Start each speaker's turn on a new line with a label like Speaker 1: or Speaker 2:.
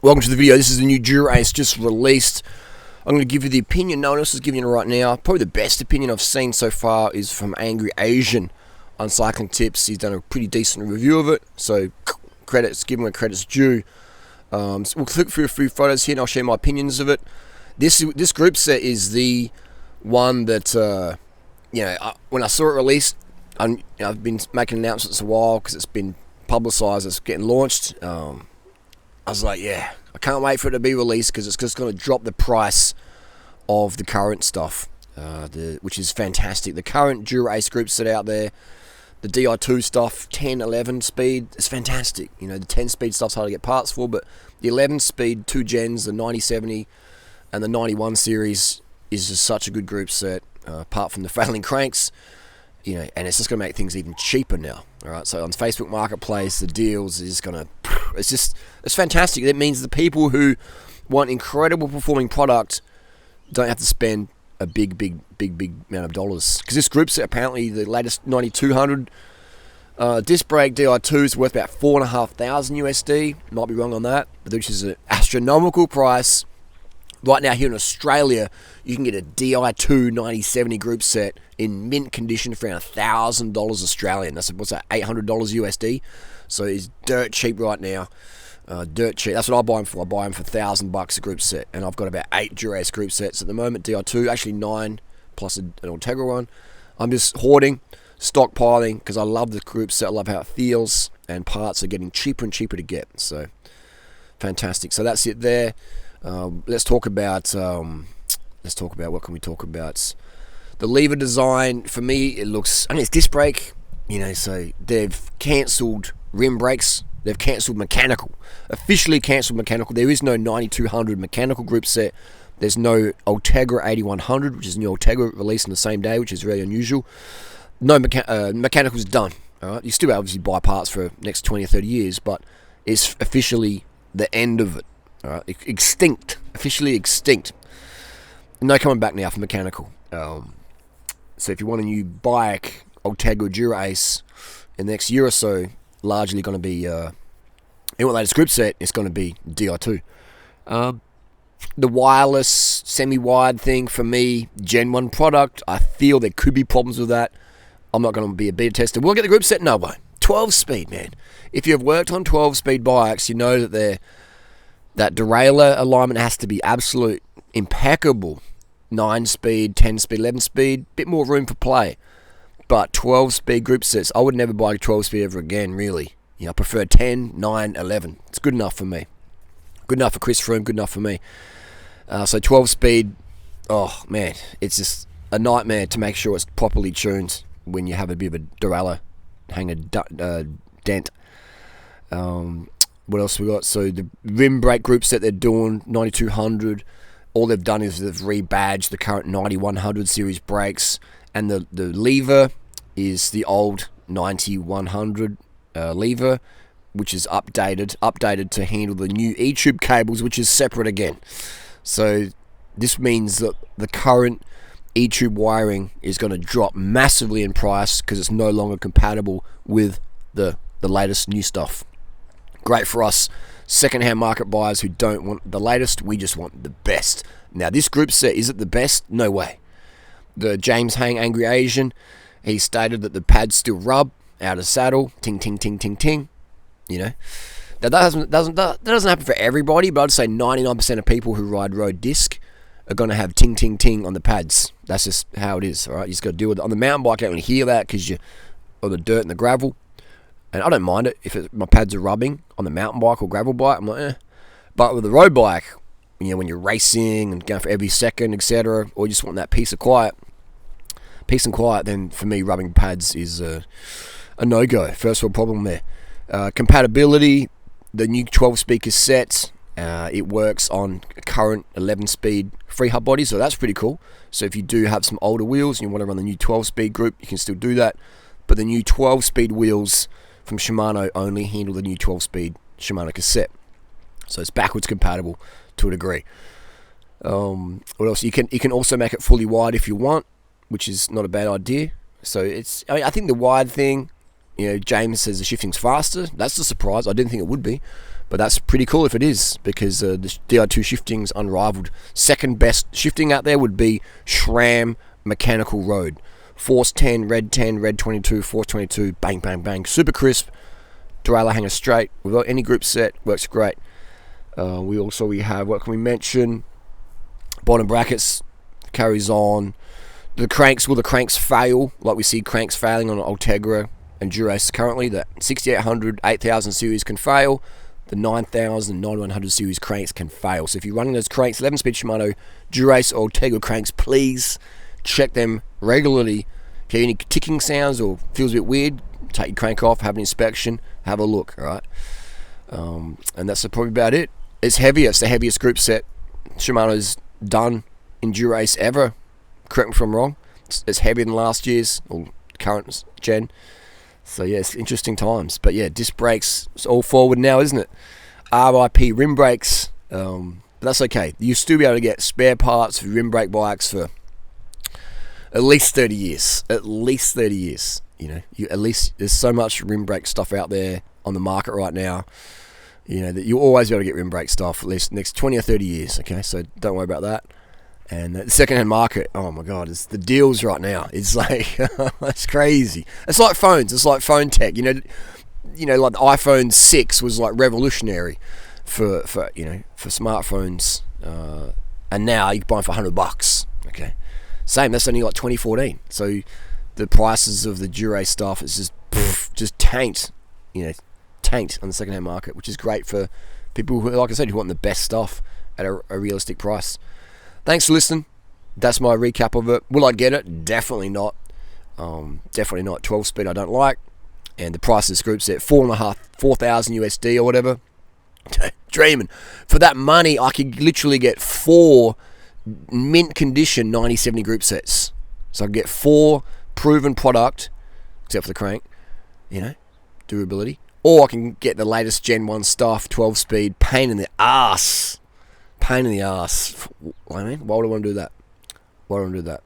Speaker 1: Welcome to the video. This is the new Dura Ace just released. I'm going to give you the opinion no one else is giving you right now. Probably the best opinion I've seen so far is from Angry Asian on Cycling Tips. He's done a pretty decent review of it, so credits, give him where credit's due. So we'll click through a few photos here and I'll share my opinions of it. This group set is the one that, when I saw it released, I've been making announcements a while because it's been publicised, it's getting launched. I was like, yeah, I can't wait for it to be released because it's just going to drop the price of the current stuff, which is fantastic. The current Dura Ace group set out there, the Di2 stuff, 10, 11 speed, it's fantastic. You know, the 10 speed stuff's hard to get parts for, but the 11 speed, 2 gens, the 9070 and the 91 series is just such a good group set, apart from the failing cranks. You know, and it's just going to make things even cheaper now. All right, so on Facebook Marketplace, the deals is going to, it's fantastic. That means the people who want incredible performing product don't have to spend a big amount of dollars. Because this group set, apparently the latest 9200 disc brake Di2 is worth about $4,500 USD. Might be wrong on that, but which is an astronomical price. Right now here in Australia, you can get a Di2 9070 group set in mint condition for around $1,000 Australian. That's what's that, $800 USD. So it's dirt cheap right now. Dirt cheap. That's what I buy them for. I buy them for $1,000 a group set, and I've got about 8 Dura Ace group sets at the moment. Di2, actually 9 plus an Ultegra one. I'm just hoarding, stockpiling because I love the group set. I love how it feels, and parts are getting cheaper and cheaper to get. So fantastic. So that's it there. Let's talk about what can we talk about? The lever design, for me, it looks, I mean, it's disc brake, you know, so they've cancelled rim brakes, they've cancelled mechanical, officially cancelled mechanical. There is no 9200 mechanical group set, there's no Ultegra 8100, which is new Ultegra released on the same day, which is very unusual. No mechanical's done, alright, you still obviously buy parts for the next 20 or 30 years, but it's officially the end of it. Alright, extinct, officially extinct. No coming back now for mechanical. So if you want a new bike, Ultegra Dura Ace, in the next year or so, largely going to be, in what latest group set, it's going to be Di2. The wireless, semi-wired thing, for me, Gen 1 product, I feel there could be problems with that. I'm not going to be a beta tester. Will I get the group set? No way. 12 speed, man. If you've worked on 12 speed bikes, you know that that derailleur alignment has to be absolute impeccable. 9 speed, 10 speed, 11 speed, bit more room for play. But 12 speed group sets, I would never buy a 12 speed ever again, really. You know, I prefer 10, 9, 11. It's good enough for me. Good enough for Chris Froome, good enough for me. So 12 speed, oh man, it's just a nightmare to make sure it's properly tuned when you have a bit of a derailleur hang a dent. What else we got? So the rim brake group set they're doing, 9200. All they've done is they've rebadged the current 9100 series brakes, and the lever is the old 9100 lever, which is updated to handle the new E-tube cables, which is separate again. So this means that the current E-tube wiring is going to drop massively in price because it's no longer compatible with the latest new stuff. Great for us second-hand market buyers who don't want the latest, we just want the best. Now this group set, is it the best? No way. The James Hang Angry Asian, he stated that the pads still rub out of saddle, ting ting ting ting ting. You know, now that doesn't happen for everybody, but I'd say 99% of people who ride road disc are going to have ting ting ting on the pads. That's just how it is. All right, you just got to deal with it. On the mountain bike, I don't really hear that because on the dirt and the gravel. And I don't mind it if my pads are rubbing on the mountain bike or gravel bike. I'm like, eh. But with the road bike, you know, when you're racing and going for every second, etc., or you just want that peace and quiet, then for me, rubbing pads is a no-go. First world problem there. Compatibility, the new 12-speed cassette, it works on current 11-speed free hub body, so that's pretty cool. So if you do have some older wheels and you want to run the new 12-speed group, you can still do that. But the new 12-speed wheels from Shimano only handle the new 12-speed Shimano cassette, so it's backwards compatible to a degree. What else? You can also make it fully wide if you want, which is not a bad idea. So I think the wide thing, you know, James says the shifting's faster. That's the surprise. I didn't think it would be, But that's pretty cool if it is, because the DR2 shifting's unrivaled. Second best shifting out there would be SRAM Mechanical Road. Force 10, Red 10, Red 22, Force 22, bang, bang, bang. Super crisp. Derailleur hanger straight. Without any group set, works great. We have, what can we mention? Bottom brackets, carries on. The cranks, will the cranks fail? Like we see cranks failing on Ultegra and Dura-Ace currently. The 6800, 8000 series can fail. The 9000, 9100 series cranks can fail. So if you're running those cranks, 11-speed Shimano, Dura-Ace or Ultegra cranks, please check them regularly. If you hear any ticking sounds or feels a bit weird, take your crank off, have an inspection, have a look, alright? And that's probably about it. It's heavier. It's the heaviest group set Shimano's done in Dura-Ace ever. Correct me if I'm wrong. It's heavier than last year's, or current gen. So yeah, it's interesting times. But yeah, disc brakes, it's all forward now, isn't it? RIP rim brakes. But that's okay. You'll still be able to get spare parts for rim brake bikes for at least 30 years. At least 30 years. You know, at least there's so much rim brake stuff out there on the market right now. You know, that you'll always be able to get rim brake stuff at least next 20 or 30 years. Okay, so don't worry about that. And the second-hand market, oh my God, it's the deals right now. It's like, it's crazy. It's like phones. It's like phone tech. You know, like the iPhone 6 was like revolutionary for smartphones. And now you can buy them for $100. Okay, same. That's only like 2014. So the prices of the Dura stuff is just tanked. You know, tanked on the second-hand market, which is great for people who, like I said, who want the best stuff at a realistic price. Thanks for listening. That's my recap of it. Will I get it? Definitely not. Definitely not. 12-speed I don't like. And the price of this group set, $4,000 USD or whatever. Dreaming. For that money, I could literally get 4 mint condition 90/70 group sets. So I could get 4 proven product, except for the crank, you know, durability. Or I can get the latest Gen 1 stuff, 12-speed, pain in the ass. I mean, why would I want to do that? Why would I want to do that?